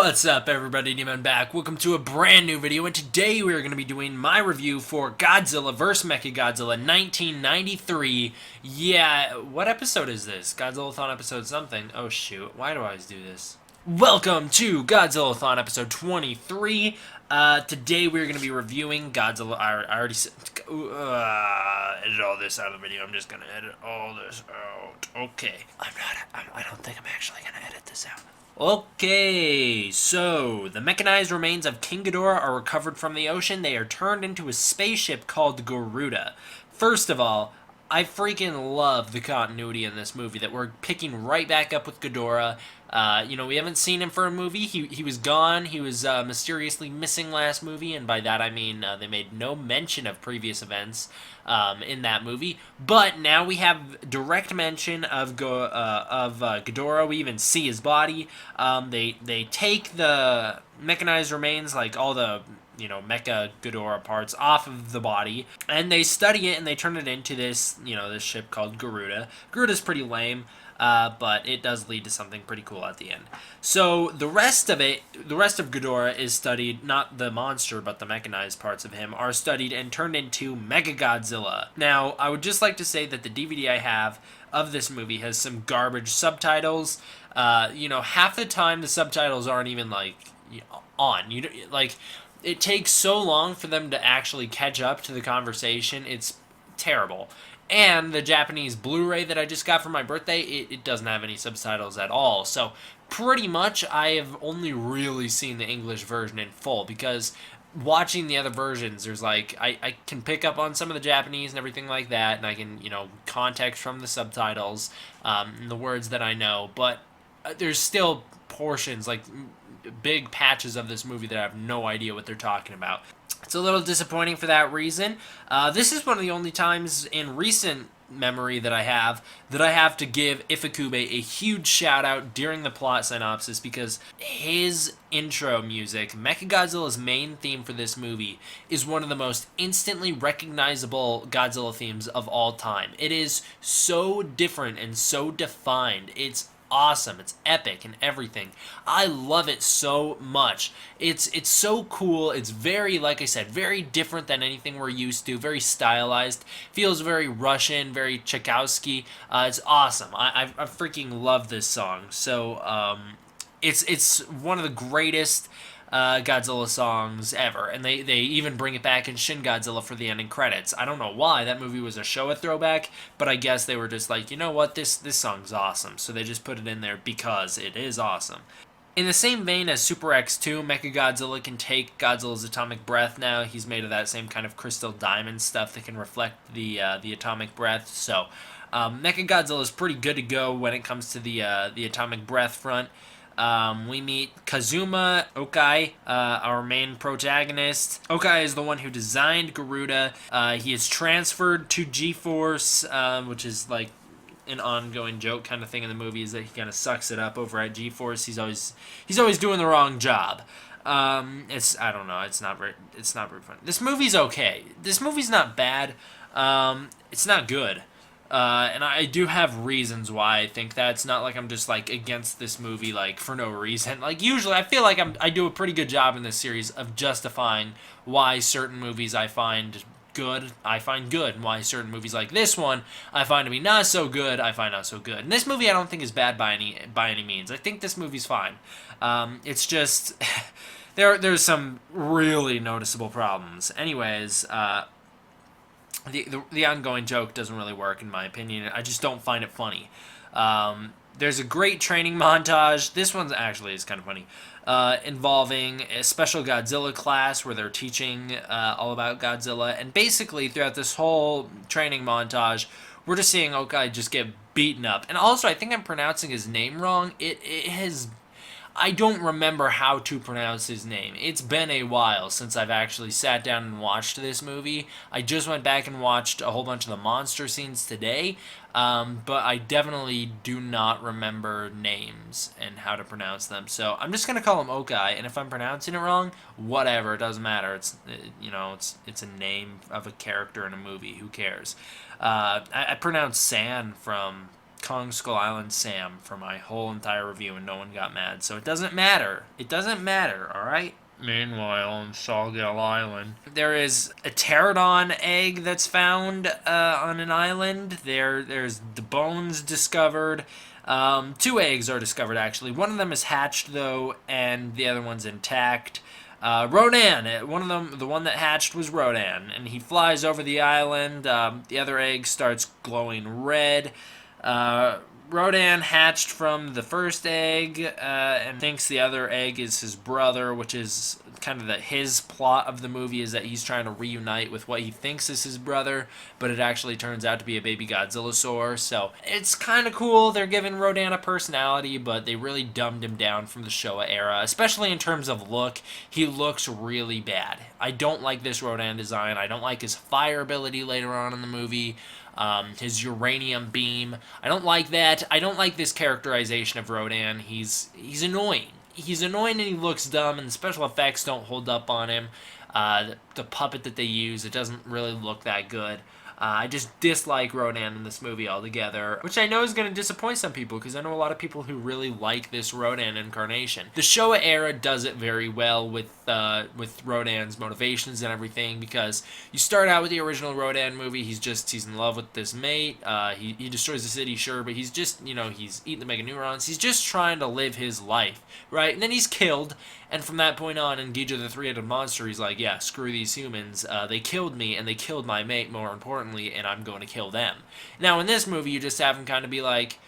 What's up everybody, Demon back. Welcome to a brand new video, and today we are going to be doing my review for Godzilla vs. Mechagodzilla 1993. Yeah, what episode is this? Godzilla-Thon episode something. Oh shoot, why do I always do this? Welcome to Godzilla-Thon episode 23. Today we're going to be reviewing Godzilla. I already said, edit all this out of the video. I'm just going to edit all this out. Okay. I don't think I'm actually going to edit this out. Okay, so the mechanized remains of King Ghidorah are recovered from the ocean. They are turned into a spaceship called Garuda. First of all, I freaking love the continuity in this movie, that we're picking right back up with Ghidorah. We haven't seen him for a movie. He was gone. He was mysteriously missing last movie, and by that I mean they made no mention of previous events in that movie. But now we have direct mention of Ghidorah. We even see his body. They take the mechanized remains, like all the Mecha Ghidorah parts, off of the body, and they study it and they turn it into this, this ship called Garuda. Garuda's pretty lame, but it does lead to something pretty cool at the end. So the rest of Ghidorah is studied, not the monster, but the mechanized parts of him are studied and turned into Mechagodzilla. Now, I would just like to say that the DVD I have of this movie has some garbage subtitles. Half the time the subtitles aren't even on. It takes so long for them to actually catch up to the conversation. It's terrible. And the Japanese Blu-ray that I just got for my birthday, it doesn't have any subtitles at all. So pretty much I have only really seen the English version in full, because watching the other versions, there's I can pick up on some of the Japanese and everything like that, and I can, context from the subtitles, and the words that I know, but there's still portions, big patches of this movie that I have no idea what they're talking about. It's a little disappointing for that reason. This is one of the only times in recent memory that I have to give Ifukube a huge shout out during the plot synopsis, because his intro music, Mechagodzilla's main theme for this movie, is one of the most instantly recognizable Godzilla themes of all time. It is so different and so defined. It's awesome. It's epic and everything. I love it so much. It's so cool. It's very, like I said, very different than anything we're used to. Very stylized. Feels very Russian, very Tchaikovsky. It's awesome. I freaking love this song. So it's one of the greatest Godzilla songs ever, and they even bring it back in Shin Godzilla for the ending credits. I don't know why. That movie was a Showa throwback, but I guess they were just like, you know what, this song's awesome, so they just put it in there because it is awesome. In the same vein as Super X2, Mechagodzilla can take Godzilla's atomic breath now. He's made of that same kind of crystal diamond stuff that can reflect the atomic breath, so Mechagodzilla is pretty good to go when it comes to the atomic breath front. We meet Kazuma Okai, our main protagonist. Okai is the one who designed Garuda. He is transferred to G-Force, which is like an ongoing joke kind of thing in the movie, is that he kind of sucks it up over at G-Force. He's always doing the wrong job. I don't know. It's not very funny. This movie's okay. This movie's not bad. It's not good. And I do have reasons why I think that. It's not like I'm just against this movie for no reason. Usually I feel like I do a pretty good job in this series of justifying why certain movies I find good, and why certain movies like this one I find to be not so good, I find not so good. And this movie I don't think is bad by any means. I think this movie's fine. It's just there's some really noticeable problems. Anyways, the ongoing joke doesn't really work, in my opinion. I just don't find it funny. There's a great training montage. This one actually is kind of funny, involving a special Godzilla class where they're teaching all about Godzilla. And basically, throughout this whole training montage, we're just seeing Okai just get beaten up. And also, I think I'm pronouncing his name wrong. I don't remember how to pronounce his name. It's been a while since I've actually sat down and watched this movie. I just went back and watched a whole bunch of the monster scenes today, but I definitely do not remember names and how to pronounce them. So I'm just going to call him Okai, and if I'm pronouncing it wrong, whatever, it doesn't matter. It's a name of a character in a movie. Who cares? I pronounced San from Kong Skull Island Sam for my whole entire review, and no one got mad. So it doesn't matter. It doesn't matter, alright? Meanwhile, on Sawgill Island, there is a pterodon egg that's found on an island. There's the bones discovered. Two eggs are discovered, actually. One of them is hatched, though, and the other one's intact. Rodan, one of them, the one that hatched was Rodan, and he flies over the island. The other egg starts glowing red. Rodan hatched from the first egg and thinks the other egg is his brother, which is kind of his plot of the movie, is that he's trying to reunite with what he thinks is his brother, but it actually turns out to be a baby Godzilla-saur. So it's kind of cool. They're giving Rodan a personality, but they really dumbed him down from the Showa era, especially in terms of look. He looks really bad. I don't like this Rodan design. I don't like his fire ability later on in the movie. His uranium beam. I don't like that. I don't like this characterization of Rodan. He's annoying. He's annoying and he looks dumb, and the special effects don't hold up on him. The puppet that they use, it doesn't really look that good. I just dislike Rodan in this movie altogether, which I know is going to disappoint some people, because I know a lot of people who really like this Rodan incarnation. The Showa era does it very well with Rodan's motivations and everything, because you start out with the original Rodan movie, he's in love with this mate, he destroys the city, sure, but he's just, he's eating the Meganeurons, he's just trying to live his life, right? And then he's killed, and from that point on, in Ghidorah the Three-Headed Monster, he's like, yeah, screw these humans, they killed me, and they killed my mate, more importantly, and I'm going to kill them. Now, in this movie, you just have him kind of be like,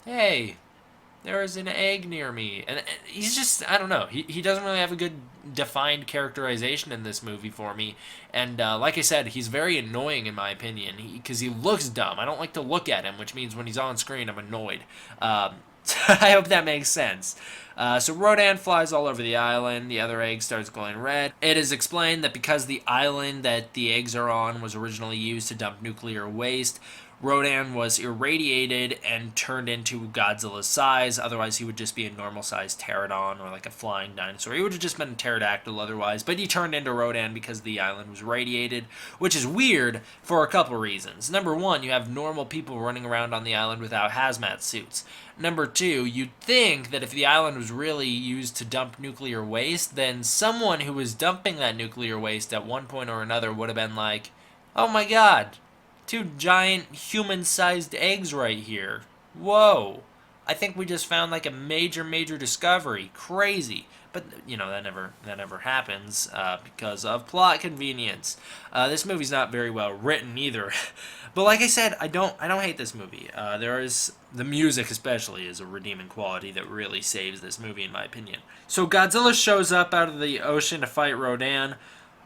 hey, there is an egg near me. And he's just, I don't know, he doesn't really have a good defined characterization in this movie for me. And like I said, he's very annoying in my opinion, because he looks dumb. I don't like to look at him, which means when he's on screen, I'm annoyed. I hope that makes sense. So Rodan flies all over the island. The other egg starts glowing red. It is explained that because the island that the eggs are on was originally used to dump nuclear waste, Rodan was irradiated and turned into Godzilla's size. Otherwise, he would just be a normal-sized pterodon or like a flying dinosaur. He would have just been a pterodactyl otherwise, but he turned into Rodan because the island was radiated, which is weird for a couple reasons. Number one, you have normal people running around on the island without hazmat suits. Number two, you'd think that if the island was really used to dump nuclear waste, then someone who was dumping that nuclear waste at one point or another would have been like, oh my god, two giant human-sized eggs right here. Whoa. I think we just found like a major discovery. Crazy. But, that never happens because of plot convenience. This movie's not very well written either. But like I said, I don't hate this movie. The music especially is a redeeming quality that really saves this movie in my opinion. So Godzilla shows up out of the ocean to fight Rodan.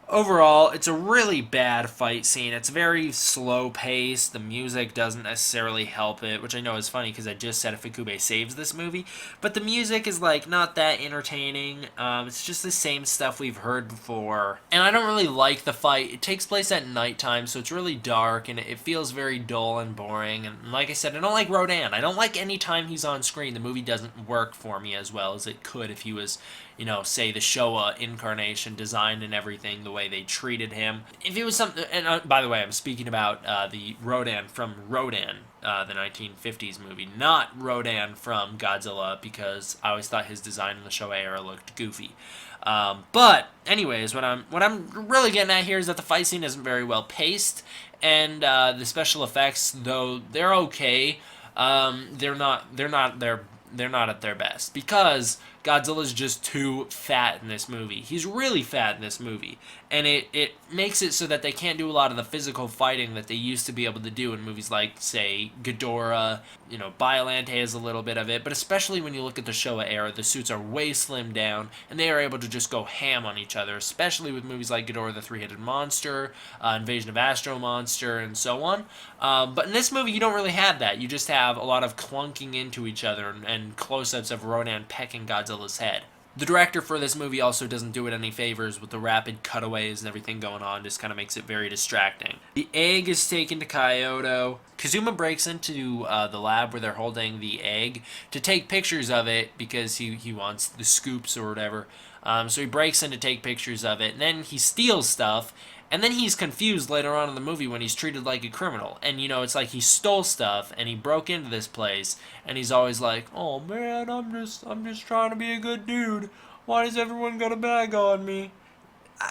Overall, it's a really bad fight scene. It's very slow-paced. The music doesn't necessarily help it, which I know is funny because I just said Ifukube saves this movie. But the music is, not that entertaining. It's just the same stuff we've heard before. And I don't really like the fight. It takes place at nighttime, so it's really dark, and it feels very dull and boring. And like I said, I don't like Rodan. I don't like any time he's on screen. The movie doesn't work for me as well as it could if he was, say the Showa incarnation, designed and everything, the way they treated him. If it was something, and by the way, I'm speaking about the Rodan from Rodan, the 1950s movie, not Rodan from Godzilla, because I always thought his design in the Showa era looked goofy. But anyways, what I'm really getting at here is that the fight scene isn't very well paced, and the special effects, though they're okay, they're not at their best, because Godzilla's just too fat in this movie. He's really fat in this movie, and it makes it so that they can't do a lot of the physical fighting that they used to be able to do in movies like, say, Ghidorah. Biollante has a little bit of it, but especially when you look at the Showa era, the suits are way slimmed down, and they are able to just go ham on each other, especially with movies like Ghidorah the Three-Headed Monster, Invasion of Astro Monster, and so on. But in this movie, you don't really have that. You just have a lot of clunking into each other and close-ups of Rodan pecking Godzilla's head. The director for this movie also doesn't do it any favors with the rapid cutaways and everything going on. Just kind of makes it very distracting. The egg is taken to Kyoto. Kazuma breaks into the lab where they're holding the egg to take pictures of it because he wants the scoops or whatever. So he breaks in to take pictures of it, and then he steals stuff, And then he's confused later on in the movie when he's treated like a criminal. And, you know, it's like he stole stuff and he broke into this place. And he's always like, oh man, I'm just trying to be a good dude. Why does everyone got a bag on me?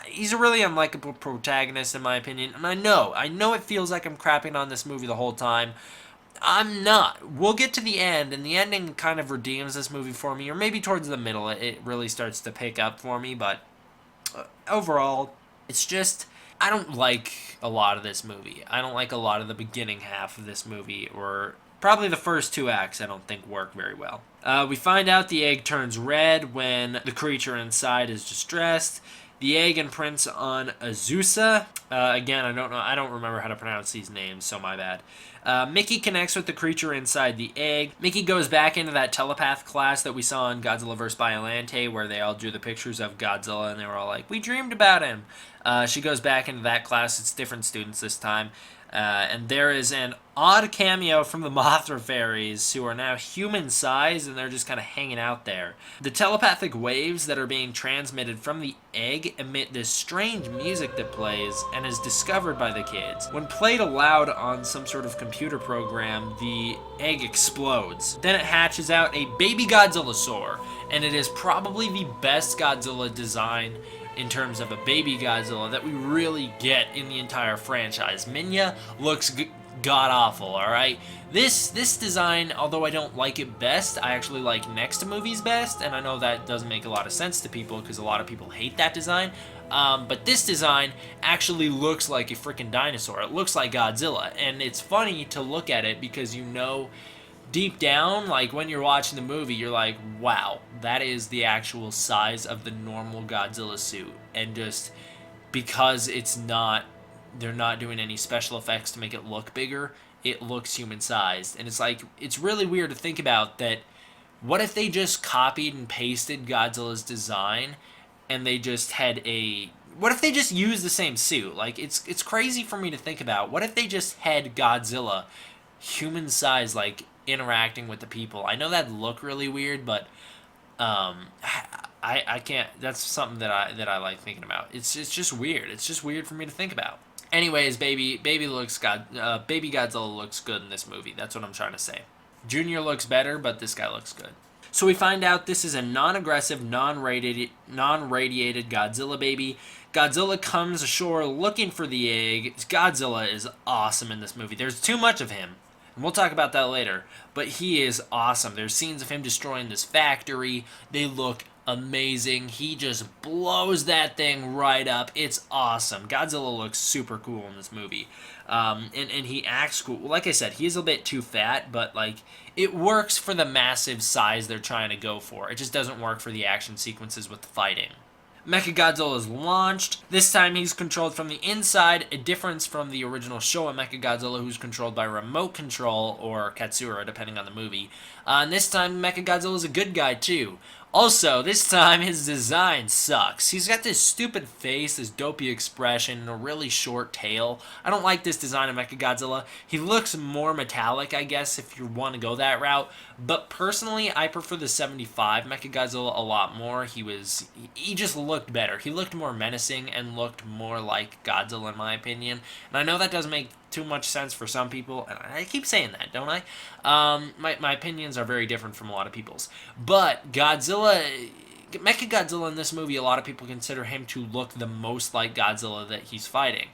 He's a really unlikable protagonist in my opinion. And I know it feels like I'm crapping on this movie the whole time. I'm not. We'll get to the end, and the ending kind of redeems this movie for me, or maybe towards the middle it really starts to pick up for me, but overall, it's just, I don't like a lot of this movie. I don't like a lot of the beginning half of this movie, or probably the first 2 acts I don't think work very well. We find out the egg turns red when the creature inside is distressed. The egg imprints on Azusa. Again, I don't remember how to pronounce these names, so my bad. Mickey connects with the creature inside the egg. Mickey goes back into that telepath class that we saw in Godzilla vs. Biollante, where they all drew the pictures of Godzilla, and they were all like, we dreamed about him. She goes back into that class. It's different students this time. And there is an odd cameo from the Mothra fairies, who are now human-sized, and they're just kind of hanging out there. The telepathic waves that are being transmitted from the egg emit this strange music that plays and is discovered by the kids. When played aloud on some sort of computer program, the egg explodes. Then it hatches out a baby Godzilla-saur, and it is probably the best Godzilla design in terms of a baby Godzilla that we really get in the entire franchise. Minya looks god-awful, alright? This design, although I don't like it best, I actually like next movie's best, and I know that doesn't make a lot of sense to people because a lot of people hate that design, but this design actually looks like a freaking dinosaur. It looks like Godzilla, and it's funny to look at it because you know deep down, like when you're watching the movie, you're like, wow, that is the actual size of the normal Godzilla suit. And just because they're not doing any special effects to make it look bigger, it looks human sized. And it's like, it's really weird to think about that. What if they just copied and pasted Godzilla's design and they just had what if they just used the same suit? Like, it's crazy for me to think about. What if they just had Godzilla human sized, like, interacting with the people? I know that'd look really weird, but I can't. That's something that I like thinking about. It's just weird. It's just weird for me to think about. Anyways, baby Godzilla looks good in this movie. That's what I'm trying to say. Junior looks better, but this guy looks good. So we find out this is a non-aggressive, non-radiated Godzilla baby. Godzilla comes ashore looking for the egg. Godzilla is awesome in this movie. There's too much of him. And we'll talk about that later. But he is awesome. There's scenes of him destroying this factory. They look amazing. He just blows that thing right up. It's awesome. Godzilla looks super cool in this movie. And he acts cool. Like I said, he's a bit too fat, but like it works for the massive size they're trying to go for. It just doesn't work for the action sequences with the fighting. Mechagodzilla is launched. This time he's controlled from the inside, a difference from the original Showa Mechagodzilla, who's controlled by remote control, or Katsura, depending on the movie. And this time Mechagodzilla is a good guy too. Also, this time his design sucks. He's got this stupid face, this dopey expression, and a really short tail. I don't like this design of Mechagodzilla. He looks more metallic, I guess, if you want to go that route. But personally, I prefer the 75 Mechagodzilla a lot more. He just looked better. He looked more menacing and looked more like Godzilla, in my opinion. And I know that doesn't make too much sense for some people, and I keep saying that, don't I? My opinions are very different from a lot of people's. But Mechagodzilla in this movie, a lot of people consider him to look the most like Godzilla that he's fighting.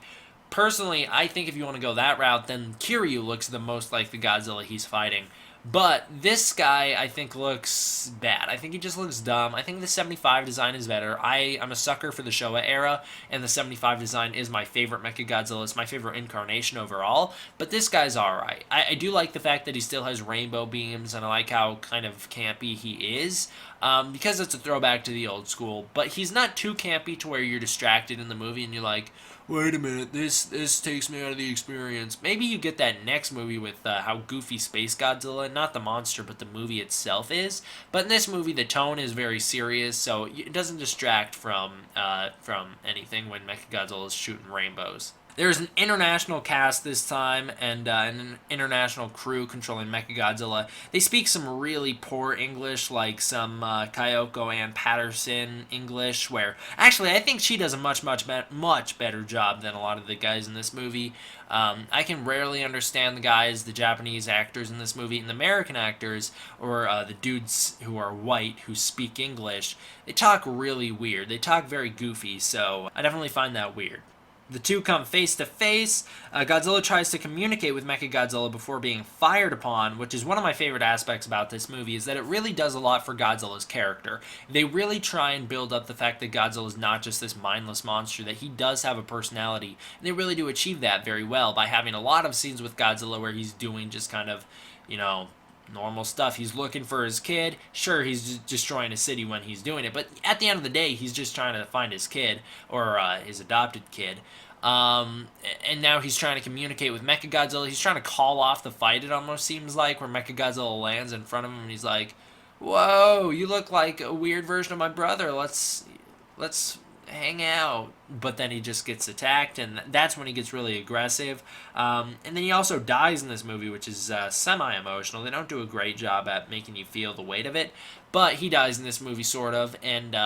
Personally, I think if you want to go that route, then Kiryu looks the most like the Godzilla he's fighting. But this guy, I think, looks bad. I think he just looks dumb. I think the 75 design is better. I'm a sucker for the Showa era, and the 75 design is my favorite Mechagodzilla. It's my favorite incarnation overall, but this guy's alright. I do like the fact that he still has rainbow beams, and I like how kind of campy he is, because it's a throwback to the old school, but he's not too campy to where you're distracted in the movie and you're like, wait a minute, this takes me out of the experience. Maybe you get that next movie with how goofy Space Godzilla, not the monster, but the movie itself is. But in this movie, the tone is very serious, so it doesn't distract from anything when Mechagodzilla is shooting rainbows. There's an international cast this time, and an international crew controlling Mechagodzilla. They speak some really poor English, like some Kyoko Ann Patterson English, where actually I think she does a much better job than a lot of the guys in this movie. I can rarely understand the Japanese actors in this movie, and the American actors, or the dudes who are white who speak English. They talk really weird. They talk very goofy, so I definitely find that weird. The two come face to face. Godzilla tries to communicate with Mechagodzilla before being fired upon, which is one of my favorite aspects about this movie, is that it really does a lot for Godzilla's character. They really try and build up the fact that Godzilla is not just this mindless monster, that he does have a personality, and they really do achieve that very well by having a lot of scenes with Godzilla where he's doing just kind of, you know, normal stuff. He's looking for his kid. Sure, he's destroying a city when he's doing it, but at the end of the day, he's just trying to find his kid, or his adopted kid. And now he's trying to communicate with Mechagodzilla. He's trying to call off the fight, it almost seems like, where Mechagodzilla lands in front of him and he's like, "Whoa, you look like a weird version of my brother. Let's hang out." But then he just gets attacked, and that's when he gets really aggressive. And then he also dies in this movie, which is semi-emotional. They don't do a great job at making you feel the weight of it, but he dies in this movie, sort of, and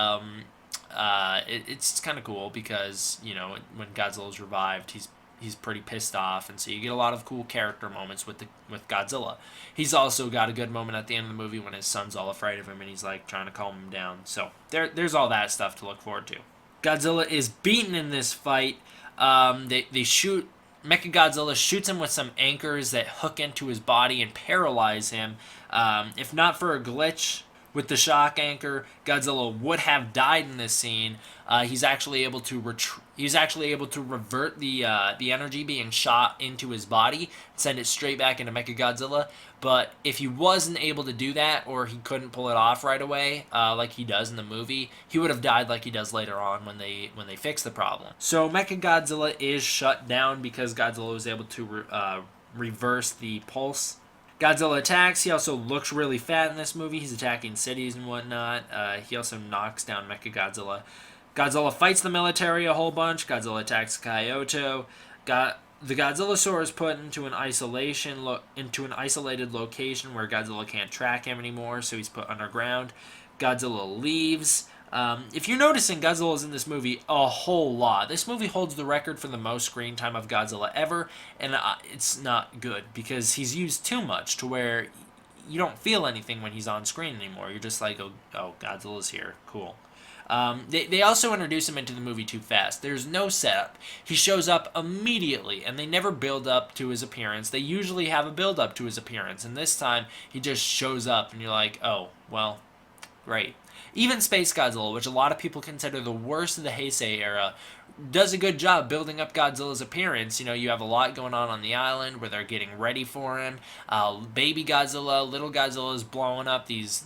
it's kind of cool because, you know, when Godzilla's revived, he's pretty pissed off, and so you get a lot of cool character moments with Godzilla. He's also got a good moment at the end of the movie when his son's all afraid of him and he's like trying to calm him down. So there's all that stuff to look forward to. Godzilla is beaten in this fight. They shoot. Mechagodzilla shoots him with some anchors that hook into his body and paralyze him. If not for a glitch with the shock anchor, Godzilla would have died in this scene. He's actually able to revert the energy being shot into his body and send it straight back into Mechagodzilla. But if he wasn't able to do that, or he couldn't pull it off right away, like he does in the movie, he would have died like he does later on when they fix the problem. So Mechagodzilla is shut down because Godzilla was able to reverse the pulse. Godzilla attacks. He also looks really fat in this movie. He's attacking cities and whatnot. He also knocks down Mechagodzilla. Godzilla fights the military a whole bunch. Godzilla attacks Kyoto. The Godzillasaur is put into an isolated location where Godzilla can't track him anymore, so he's put underground. Godzilla leaves. If you're noticing, Godzilla is in this movie a whole lot. This movie holds the record for the most screen time of Godzilla ever, and it's not good because he's used too much to where you don't feel anything when he's on screen anymore. You're just like, oh, Godzilla's here. Cool. They also introduce him into the movie too fast. There's no setup. He shows up immediately, and they never build up to his appearance. They usually have a build up to his appearance, and this time he just shows up, and you're like, oh, well, great. Even Space Godzilla, which a lot of people consider the worst of the Heisei era, does a good job building up Godzilla's appearance. You know, you have a lot going on the island where they're getting ready for him. Baby Godzilla, little Godzilla is blowing up these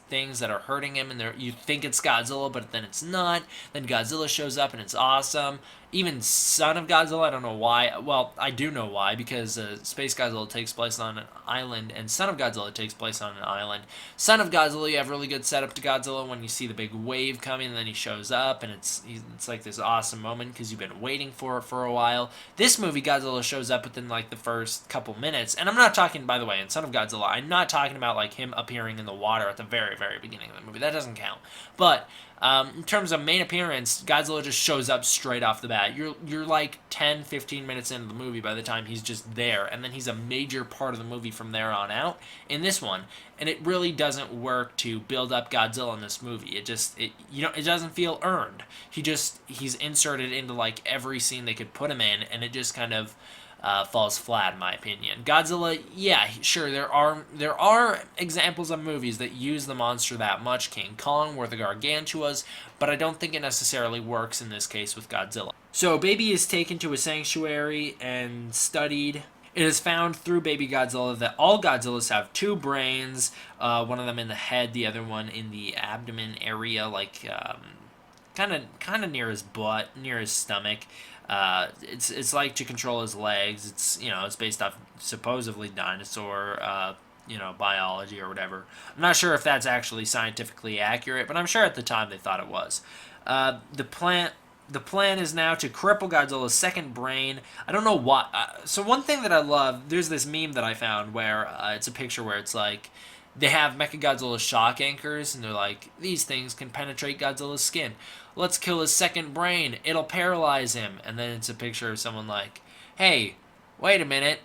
things that are hurting him, and you think it's Godzilla, but then it's not. Then Godzilla shows up, and it's awesome. Even Son of Godzilla, I don't know why. Well, I do know why, because Space Godzilla takes place on an island, and Son of Godzilla takes place on an island. Son of Godzilla, you have really good setup to Godzilla when you see the big wave coming, and then he shows up, and it's like this awesome moment because you've been waiting for it for a while. This movie, Godzilla shows up within like the first couple minutes, and I'm not talking, by the way, in Son of Godzilla, I'm not talking about like him appearing in the water at the very, very beginning of the movie. That doesn't count. But in terms of main appearance, Godzilla just shows up straight off the bat. You're like 10, 15 minutes into the movie by the time he's just there, and then he's a major part of the movie from there on out in this one. And it really doesn't work to build up Godzilla in this movie. It doesn't feel earned. He's inserted into like every scene they could put him in, and it just kind of falls flat in my opinion. Godzilla, yeah, sure, there are examples of movies that use the monster that much. King Kong, War of the Gargantuas, but I don't think it necessarily works in this case with Godzilla. So Baby is taken to a sanctuary and studied. It is found through Baby Godzilla that all Godzillas have two brains, one of them in the head, the other one in the abdomen area, like kind of near his butt, near his stomach. It's like to control his legs. It's based off supposedly dinosaur biology or whatever. I'm not sure if that's actually scientifically accurate, but I'm sure at the time they thought it was. The plan is now to cripple Godzilla's second brain. I don't know why. So one thing that I love, there's this meme that I found where it's a picture where it's like they have Mechagodzilla's shock anchors, and they're like, these things can penetrate Godzilla's skin. Let's kill his second brain. It'll paralyze him. And then it's a picture of someone like, hey, wait a minute.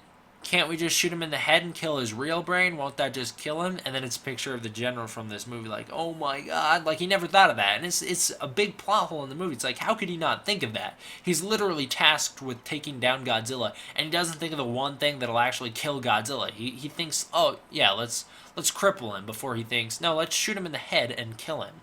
Can't we just shoot him in the head and kill his real brain? Won't that just kill him? And then it's a picture of the general from this movie like, oh my god, like he never thought of that. And it's a big plot hole in the movie. It's like, how could he not think of that? He's literally tasked with taking down Godzilla, and he doesn't think of the one thing that'll actually kill Godzilla. He thinks, oh yeah, let's cripple him, before he thinks, no, let's shoot him in the head and kill him.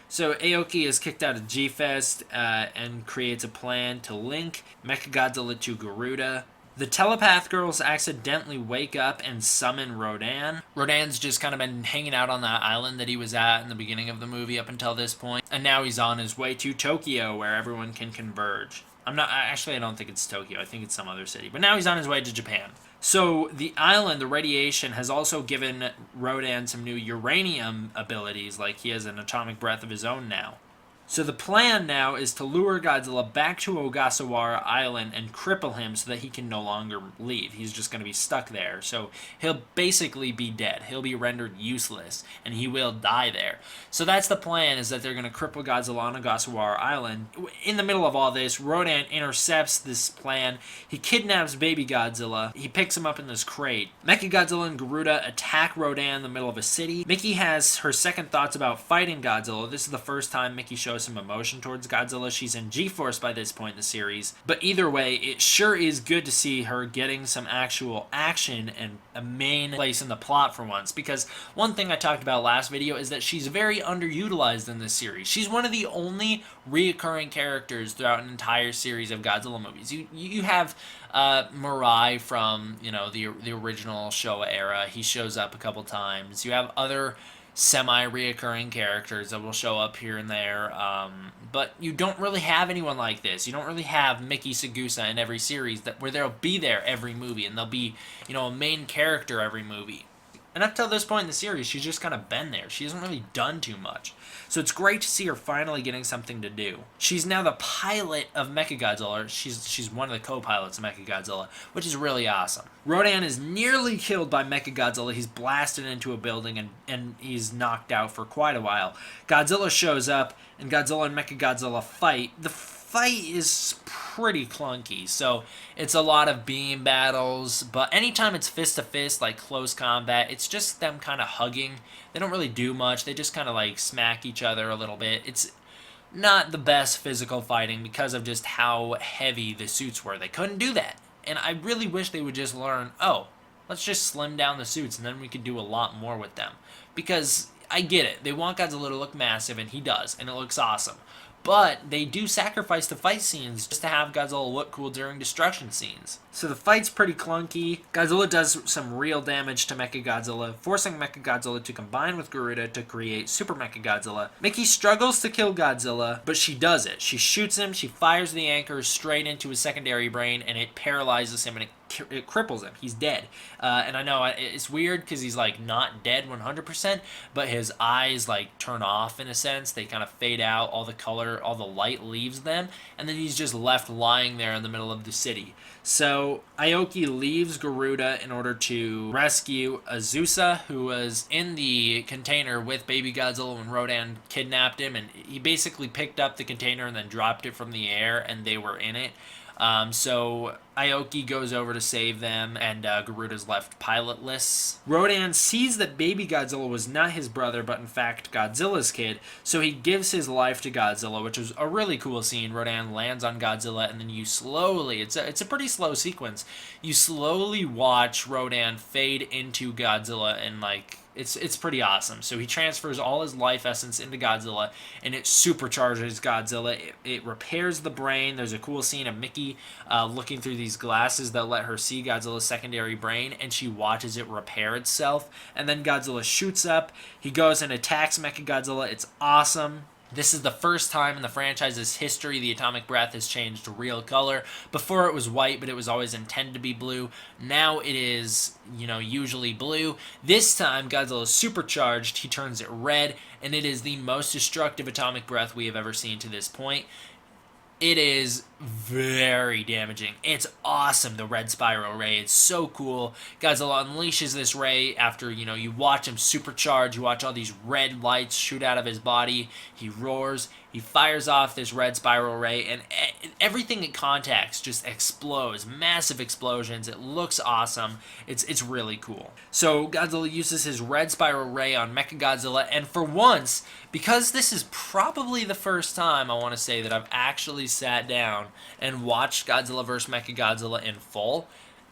So Aoki is kicked out of G-Fest and creates a plan to link Mechagodzilla to Garuda. The telepath girls accidentally wake up and summon Rodan. Rodan's just kind of been hanging out on that island that he was at in the beginning of the movie up until this point, and now he's on his way to Tokyo, where everyone can converge. I don't think it's Tokyo, I think it's some other city, but now he's on his way to Japan. So the island, the radiation, has also given Rodan some new uranium abilities, like he has an atomic breath of his own now. So the plan now is to lure Godzilla back to Ogasawara Island and cripple him so that he can no longer leave. He's just going to be stuck there. So he'll basically be dead. He'll be rendered useless, and he will die there. So that's the plan, is that they're going to cripple Godzilla on Ogasawara Island. In the middle of all this, Rodan intercepts this plan. He kidnaps baby Godzilla. He picks him up in this crate. Mechagodzilla and Garuda attack Rodan in the middle of a city. Mickey has her second thoughts about fighting Godzilla. This is the first time Mickey shows some emotion towards Godzilla. She's in G-Force by this point in the series. But either way, it sure is good to see her getting some actual action and a main place in the plot for once. Because one thing I talked about last video is that she's very underutilized in this series. She's one of the only reoccurring characters throughout an entire series of Godzilla movies. You have Mirai from, the original Showa era. He shows up a couple times. You have other semi-reoccurring characters that will show up here and there, but you don't really have anyone like this. You don't really have Miki Sagusa in every series where they'll be there every movie, and they'll be, a main character every movie. And up till this point in the series, she's just kind of been there. She hasn't really done too much. So it's great to see her finally getting something to do. She's now the pilot of Mechagodzilla. She's one of the co-pilots of Mechagodzilla, which is really awesome. Rodan is nearly killed by Mechagodzilla. He's blasted into a building and he's knocked out for quite a while. Godzilla shows up, and Godzilla and Mechagodzilla fight. The fight is pretty clunky, so it's a lot of beam battles, but anytime it's fist-to-fist, like close combat, it's just them kind of hugging. They don't really do much. They just kind of like smack each other a little bit. It's not the best physical fighting because of just how heavy the suits were. They couldn't do that, and I really wish they would just learn, let's just slim down the suits, and then we could do a lot more with them. Because I get it. They want Godzilla to look massive, and he does, and it looks awesome. But they do sacrifice the fight scenes just to have Godzilla look cool during destruction scenes. So the fight's pretty clunky. Godzilla does some real damage to Mechagodzilla, forcing Mechagodzilla to combine with Garuda to create Super Mechagodzilla. Mickey struggles to kill Godzilla, but she does it. She shoots him, she fires the anchor straight into his secondary brain, and it paralyzes him, and it cripples him. He's dead. And I know it's weird because he's like not dead 100%, but his eyes like turn off in a sense. They kind of fade out. All the color, all the light leaves them, and then he's just left lying there in the middle of the city. So Aoki leaves Garuda in order to rescue Azusa, who was in the container with baby Godzilla when Rodan kidnapped him, and he basically picked up the container and then dropped it from the air, and they were in it. So Aoki goes over to save them, and Garuda's left pilotless. Rodan sees that baby Godzilla was not his brother, but in fact Godzilla's kid, so he gives his life to Godzilla, which was a really cool scene. Rodan lands on Godzilla, and then you slowly, it's a pretty slow sequence, you slowly watch Rodan fade into Godzilla, and like, it's pretty awesome. So he transfers all his life essence into Godzilla, and it supercharges Godzilla. It repairs the brain. There's a cool scene of Mickey looking through these glasses that let her see Godzilla's secondary brain, and she watches it repair itself. And then Godzilla shoots up. He goes and attacks Mechagodzilla. It's awesome. This is the first time in the franchise's history the atomic breath has changed to real color. Before it was white, but it was always intended to be blue. Now it is, usually blue. This time, Godzilla is supercharged. He turns it red, and it is the most destructive atomic breath we have ever seen to this point. It is very damaging. It's awesome, the red spiral ray. It's so cool. Godzilla unleashes this ray after, you watch him supercharge. You watch all these red lights shoot out of his body. He roars. He fires off this red spiral ray, and everything it contacts just explodes. Massive explosions. It looks awesome. It's really cool. So Godzilla uses his red spiral ray on Mechagodzilla, and for once, because this is probably the first time I want to say that I've actually sat down and watched Godzilla vs. Mechagodzilla in full,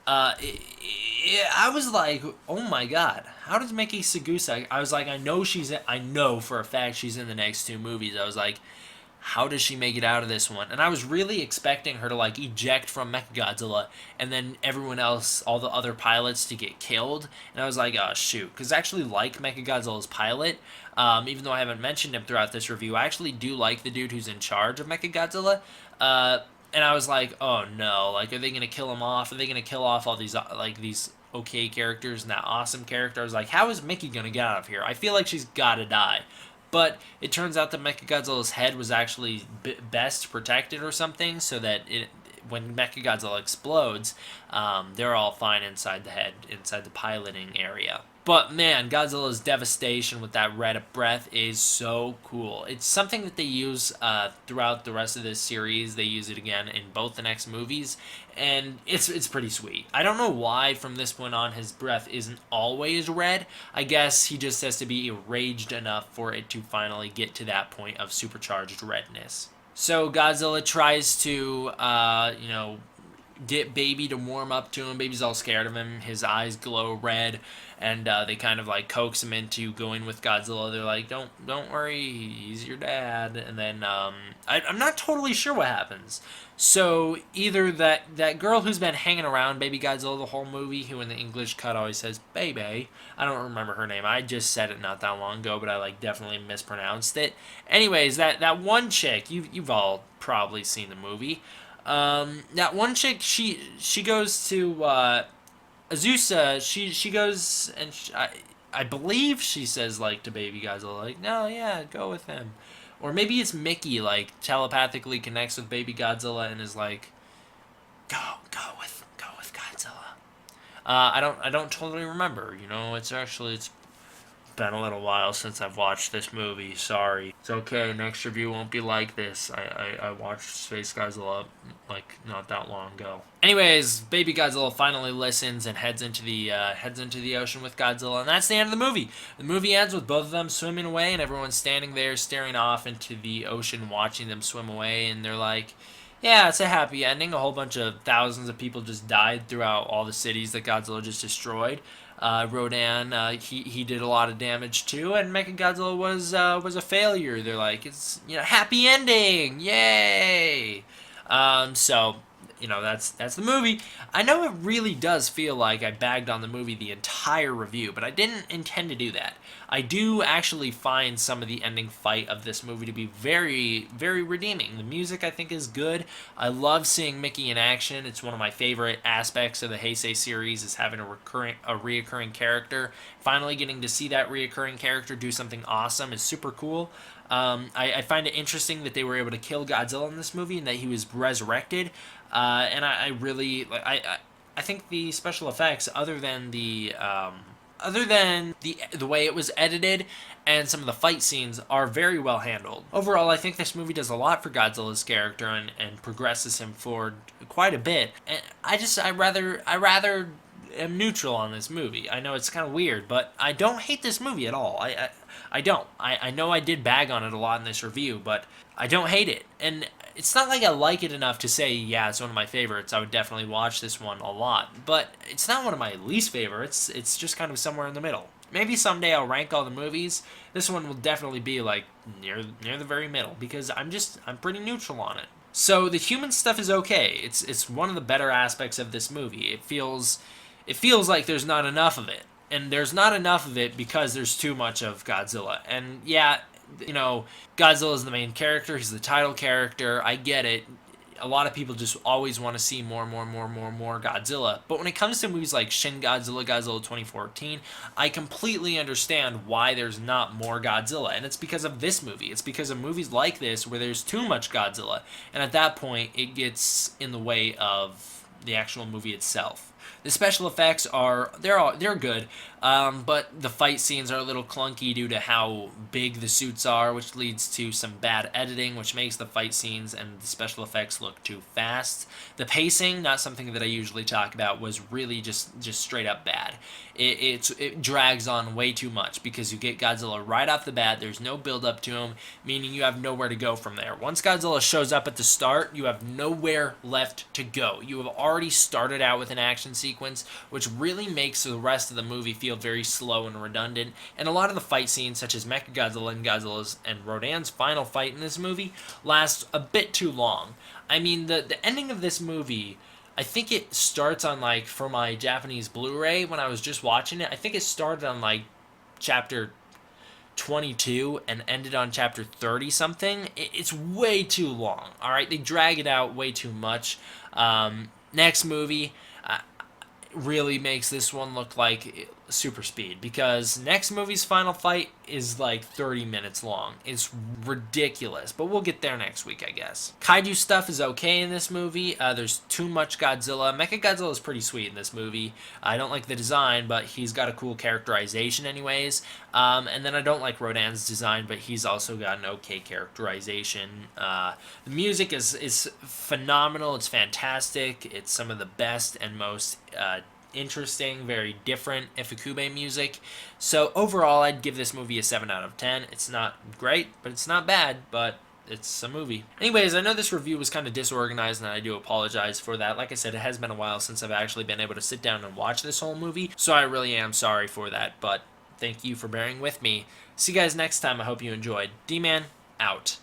I was like, oh my god, how does Miki Sagusa? I was like, I know for a fact she's in the next two movies. I was like, how does she make it out of this one? And I was really expecting her to like eject from Mechagodzilla and then everyone else, all the other pilots, to get killed. And I was like, oh shoot, because I actually like Mechagodzilla's pilot. Even though I haven't mentioned him throughout this review, I actually do like the dude who's in charge of Mechagodzilla. And I was like, oh no, like, are they gonna kill him off? Are they gonna kill off all these these okay characters and that awesome character? I was like, how is Mickey gonna get out of here? I feel like she's gotta die. But it turns out that Mechagodzilla's head was actually best protected or something, so that when Mechagodzilla explodes, they're all fine inside the head, inside the piloting area. But man, Godzilla's devastation with that red breath is so cool. It's something that they use throughout the rest of this series. They use it again in both the next movies, and it's pretty sweet. I don't know why from this point on his breath isn't always red. I guess he just has to be enraged enough for it to finally get to that point of supercharged redness. So Godzilla tries to, get Baby to warm up to him. Baby's all scared of him. His eyes glow red, and they kind of like coax him into going with Godzilla. They're like, "Don't worry, he's your dad." And then I'm not totally sure what happens. So either that girl who's been hanging around Baby Godzilla the whole movie, who in the English cut always says "baby," I don't remember her name. I just said it not that long ago, but I like definitely mispronounced it. Anyways, that one chick, you've all probably seen the movie. That one chick, she goes to Azusa. She goes and I believe she says like to Baby Godzilla, like, no, yeah, go with him. Or maybe it's Mickey, like, telepathically connects with Baby Godzilla and is like, go with Godzilla. I don't totally remember. It's been a little while since I've watched this movie. Sorry. It's okay. Next review won't be like this. I watched Space Godzilla like not that long ago. Anyways, Baby Godzilla finally listens and heads into the ocean with Godzilla, and that's the end of the movie. The movie ends with both of them swimming away, and everyone's standing there staring off into the ocean, watching them swim away, and they're like, yeah, it's a happy ending. A whole bunch of thousands of people just died throughout all the cities that Godzilla just destroyed. Rodan, he did a lot of damage too, and Mechagodzilla was a failure. They're like, it's happy ending, yay! So that's the movie. I know it really does feel like I bagged on the movie the entire review, but I didn't intend to do that. I do actually find some of the ending fight of this movie to be very, very redeeming. The music, I think, is good. I love seeing Mickey in action. It's one of my favorite aspects of the Heisei series, is having a reoccurring character. Finally getting to see that reoccurring character do something awesome is super cool. I find it interesting that they were able to kill Godzilla in this movie and that he was resurrected. And I really I think the special effects, other than the way it was edited and some of the fight scenes, are very well handled. Overall, I think this movie does a lot for Godzilla's character and progresses him forward quite a bit. And I rather am neutral on this movie. I know it's kind of weird, but I don't hate this movie at all. I don't. I know I did bag on it a lot in this review, but I don't hate it. And it's not like I like it enough to say, yeah, it's one of my favorites. I would definitely watch this one a lot. But it's not one of my least favorites. It's just kind of somewhere in the middle. Maybe someday I'll rank all the movies. This one will definitely be like near the very middle, because I'm pretty neutral on it. So the human stuff is okay. It's one of the better aspects of this movie. It feels like there's not enough of it. And there's not enough of it because there's too much of Godzilla. And yeah, Godzilla is the main character. He's the title character. I get it. a lot of people just always want to see more Godzilla. But when it comes to movies like Shin Godzilla, Godzilla 2014, I completely understand why there's not more Godzilla. And it's because of this movie. It's because of movies like this where there's too much Godzilla. And at that point, it gets in the way of the actual movie itself. The special effects they're good, but the fight scenes are a little clunky due to how big the suits are, which leads to some bad editing, which makes the fight scenes and the special effects look too fast. The pacing, not something that I usually talk about, was really just straight up bad. It drags on way too much because you get Godzilla right off the bat. There's no build up to him, meaning you have nowhere to go from there. Once Godzilla shows up at the start, you have nowhere left to go. You have already started out with an action sequence, which really makes the rest of the movie feel very slow and redundant. And a lot of the fight scenes, such as Mechagodzilla and Godzilla's and Rodan's final fight in this movie, last a bit too long. I mean, the ending of this movie, I think it starts on, like, for my Japanese Blu-ray when I was just watching it, I think it started on, like, chapter 22 and ended on chapter 30 something. It's way too long, alright? They drag it out way too much. Next movie really makes this one look like super speed, because next movie's final fight is like 30 minutes long. It's ridiculous, but we'll get there next week, I guess. Kaiju stuff is okay in this movie. There's too much Godzilla. Mechagodzilla is pretty sweet in this movie. I don't like the design, but he's got a cool characterization anyways. And then I don't like Rodan's design, but he's also got an okay characterization. The music is phenomenal. It's fantastic. It's some of the best and most interesting, very different Ifukube music. So overall, I'd give this movie a 7 out of 10. It's not great, but it's not bad, but it's a movie. Anyways, I know this review was kind of disorganized, and I do apologize for that. Like I said, it has been a while since I've actually been able to sit down and watch this whole movie, so I really am sorry for that, but thank you for bearing with me. See you guys next time. I hope you enjoyed. D-Man, out.